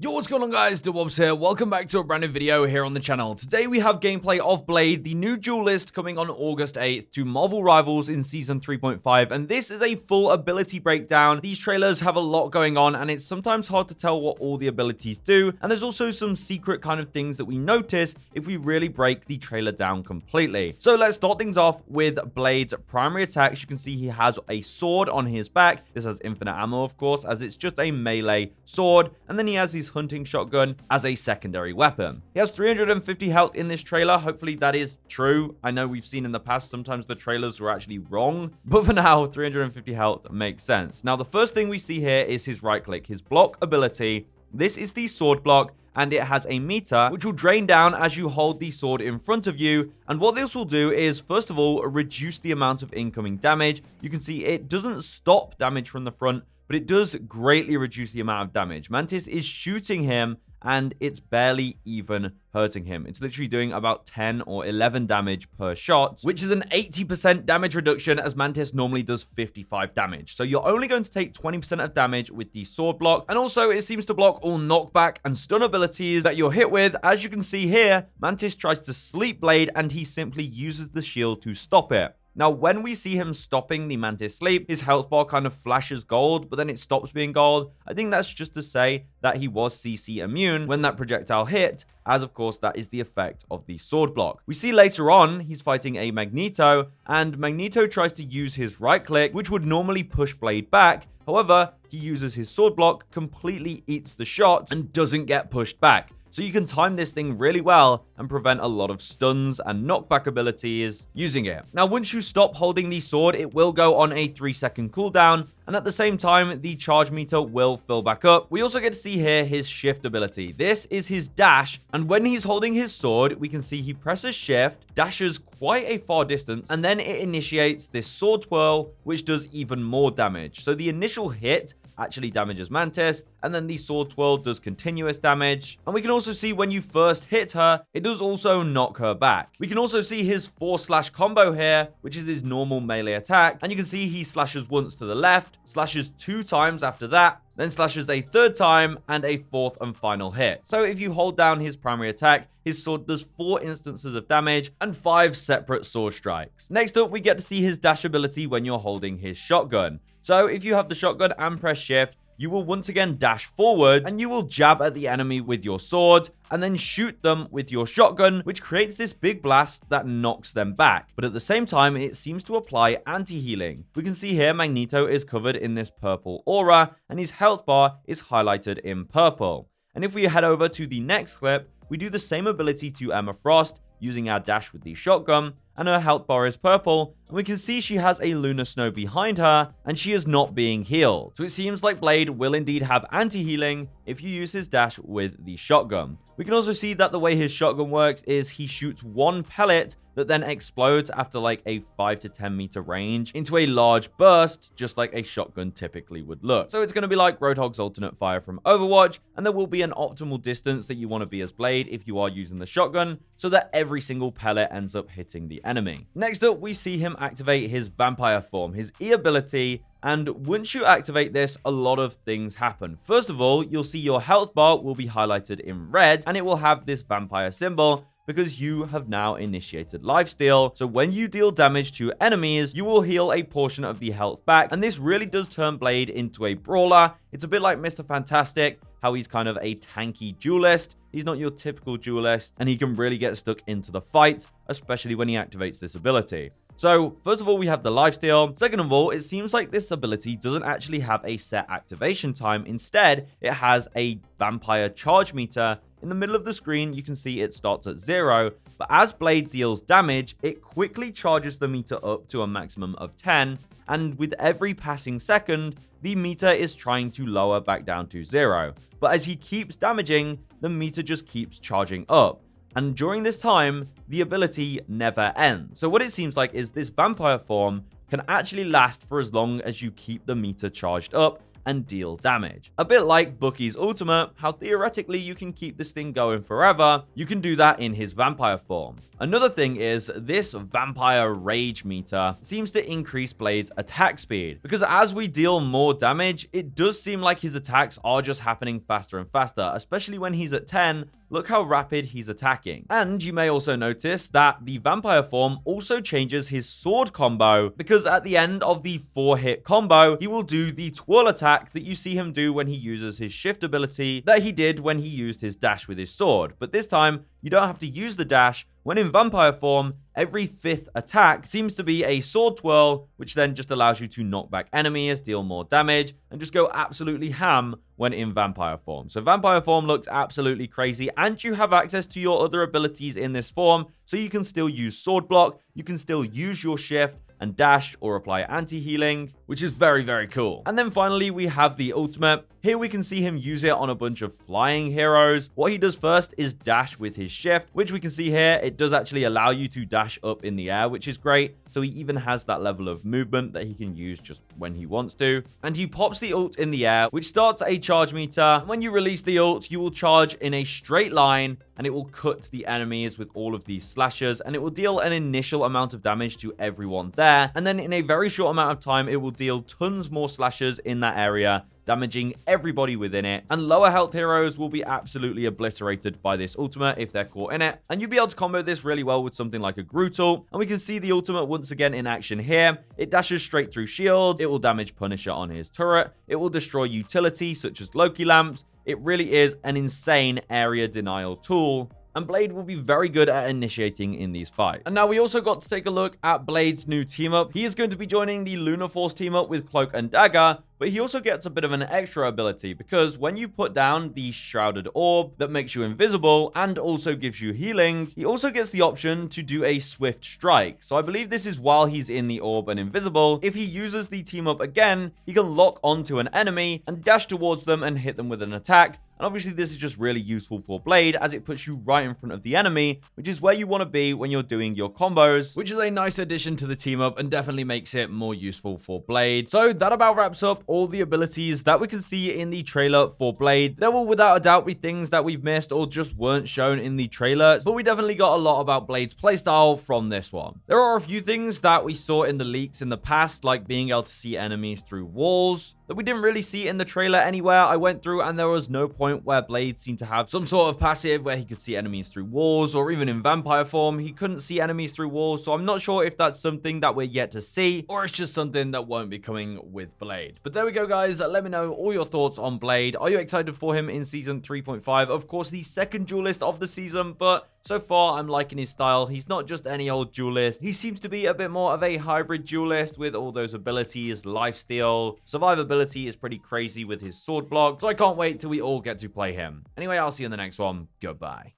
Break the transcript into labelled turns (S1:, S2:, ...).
S1: Yo, what's going on guys, Dubwobs here. Welcome back to a brand new video here on the channel. Today we have gameplay of Blade, the new duelist coming on August 8th to Marvel Rivals in Season 3.5, and this is a full ability breakdown. These trailers have a lot going on, and it's sometimes hard to tell what all the abilities do, and there's also some secret kind of things that we notice if we really break the trailer down completely. So let's start things off with Blade's primary attacks. You can see he has a sword on his back. This has infinite ammo, of course, as it's just a melee sword, and then he has his hunting shotgun as a secondary weapon. He has 350 health in this trailer. Hopefully that is true. I know we've seen in the past sometimes the trailers were actually wrong, but for now 350 health makes sense. Now the first thing we see here is his right click, his block ability. This is the sword block, and it has a meter which will drain down as you hold the sword in front of you. And what this will do is, first of all, reduce the amount of incoming damage. You can see it doesn't stop damage from the front, but it does greatly reduce the amount of damage. Mantis is shooting him, and it's barely even hurting him. It's literally doing about 10 or 11 damage per shot, which is an 80% damage reduction, as Mantis normally does 55 damage. So you're only going to take 20% of damage with the sword block, and also it seems to block all knockback and stun abilities that you're hit with. As you can see here, Mantis tries to sleep Blade, and he simply uses the shield to stop it. Now, when we see him stopping the Mantis sleep, his health bar kind of flashes gold, but then it stops being gold. I think that's just to say that he was CC immune when that projectile hit, as of course that is the effect of the sword block. We see later on, he's fighting a Magneto, and Magneto tries to use his right click, which would normally push Blade back. However, he uses his sword block, completely eats the shot, and doesn't get pushed back. So you can time this thing really well and prevent a lot of stuns and knockback abilities using it. Now, once you stop holding the sword, it will go on a 3-second cooldown, and at the same time, the charge meter will fill back up. We also get to see here his shift ability. This is his dash, and when he's holding his sword, we can see he presses shift, dashes quite a far distance, and then it initiates this sword twirl, which does even more damage. So the initial hit actually damages Mantis, and then the sword twirl does continuous damage. And we can also see when you first hit her, it does also knock her back. We can also see his 4-slash combo here, which is his normal melee attack, and you can see he slashes once to the left, slashes 2 times after that, then slashes a 3rd time, and a 4th and final hit. So if you hold down his primary attack, his sword does 4 instances of damage and 5 separate sword strikes. Next up, we get to see his dash ability when you're holding his shotgun. So if you have the shotgun and press shift, you will once again dash forward, and you will jab at the enemy with your sword and then shoot them with your shotgun, which creates this big blast that knocks them back. But at the same time, it seems to apply anti-healing. We can see here Magneto is covered in this purple aura, and his health bar is highlighted in purple. And if we head over to the next clip, we do the same ability to Emma Frost using our dash with the shotgun, and her health bar is purple, and we can see she has a lunar snow behind her, and she is not being healed. So it seems like Blade will indeed have anti-healing if you use his dash with the shotgun. We can also see that the way his shotgun works is he shoots 1 pellet that then explodes after like a 5 to 10 meter range into a large burst, just like a shotgun typically would look. So it's going to be like Roadhog's alternate fire from Overwatch, and there will be an optimal distance that you want to be as Blade if you are using the shotgun, so that every single pellet ends up hitting the enemy. Next up, we see him activate his vampire form, his E ability. And once you activate this, a lot of things happen. First of all, you'll see your health bar will be highlighted in red, and it will have this vampire symbol, because you have now initiated lifesteal. So when you deal damage to enemies, you will heal a portion of the health back, and this really does turn Blade into a brawler. It's a bit like Mr. Fantastic, how he's kind of a tanky duelist. He's not your typical duelist, and he can really get stuck into the fight, especially when he activates this ability. So, first of all, we have the lifesteal. Second of all, it seems like this ability doesn't actually have a set activation time. Instead, it has a vampire charge meter. In the middle of the screen, you can see it starts at 0, but as Blade deals damage, it quickly charges the meter up to a maximum of 10, and with every passing second, the meter is trying to lower back down to 0. But as he keeps damaging, the meter just keeps charging up. And during this time, the ability never ends. So what it seems like is this vampire form can actually last for as long as you keep the meter charged up, and deal damage. A bit like Bucky's ultimate, how theoretically you can keep this thing going forever, you can do that in his vampire form. Another thing is this vampire rage meter seems to increase Blade's attack speed, because as we deal more damage, it does seem like his attacks are just happening faster and faster, especially when he's at 10. Look how rapid he's attacking. And you may also notice that the vampire form also changes his sword combo, because at the end of the 4-hit combo, he will do the twirl attack that you see him do when he uses his shift ability that he did when he used his dash with his sword. But this time, you don't have to use the dash. When in vampire form, every 5th attack seems to be a sword twirl, which then just allows you to knock back enemies, deal more damage, and just go absolutely ham when in vampire form. So vampire form looks absolutely crazy, and you have access to your other abilities in this form, so you can still use sword block, you can still use your shift, and dash or apply anti-healing, which is very, very cool. And then finally, we have the ultimate. Here we can see him use it on a bunch of flying heroes. What he does first is dash with his shift, which we can see here. It does actually allow you to dash up in the air, which is great. So he even has that level of movement that he can use just when he wants to. And he pops the ult in the air, which starts a charge meter. And when you release the ult, you will charge in a straight line, and it will cut the enemies with all of these slashes, and it will deal an initial amount of damage to everyone there. And then in a very short amount of time, it will deal tons more slashes in that area, damaging everybody within it, and lower health heroes will be absolutely obliterated by this ultimate if they're caught in it. And you'll be able to combo this really well with something like a Groot ult, and we can see the ultimate once again in action here. It dashes straight through shields, it will damage Punisher on his turret, it will destroy utility such as Loki lamps. It really is an insane area denial tool, and Blade will be very good at initiating in these fights. And now we also got to take a look at Blade's new team up. He is going to be joining the Lunar Force team up with Cloak and Dagger, but he also gets a bit of an extra ability, because when you put down the Shrouded Orb that makes you invisible and also gives you healing, he also gets the option to do a Swift Strike. So I believe this is while he's in the orb and invisible. If he uses the team up again, he can lock onto an enemy and dash towards them and hit them with an attack. And obviously this is just really useful for Blade, as it puts you right in front of the enemy, which is where you want to be when you're doing your combos, which is a nice addition to the team up and definitely makes it more useful for Blade. So that about wraps up all the abilities that we can see in the trailer for Blade. There will without a doubt be things that we've missed or just weren't shown in the trailer, but we definitely got a lot about Blade's playstyle from this one. There are a few things that we saw in the leaks in the past, like being able to see enemies through walls, that we didn't really see in the trailer anywhere. I went through and there was no point where Blade seemed to have some sort of passive where he could see enemies through walls, or even in vampire form, he couldn't see enemies through walls. So I'm not sure if that's something that we're yet to see, or it's just something that won't be coming with Blade. But there we go, guys. Let me know all your thoughts on Blade. Are you excited for him in Season 3.5? Of course, the second duelist of the season, but so far, I'm liking his style. He's not just any old duelist. He seems to be a bit more of a hybrid duelist with all those abilities. Lifesteal, survivability is pretty crazy with his sword block. So I can't wait till we all get to play him. Anyway, I'll see you in the next one. Goodbye.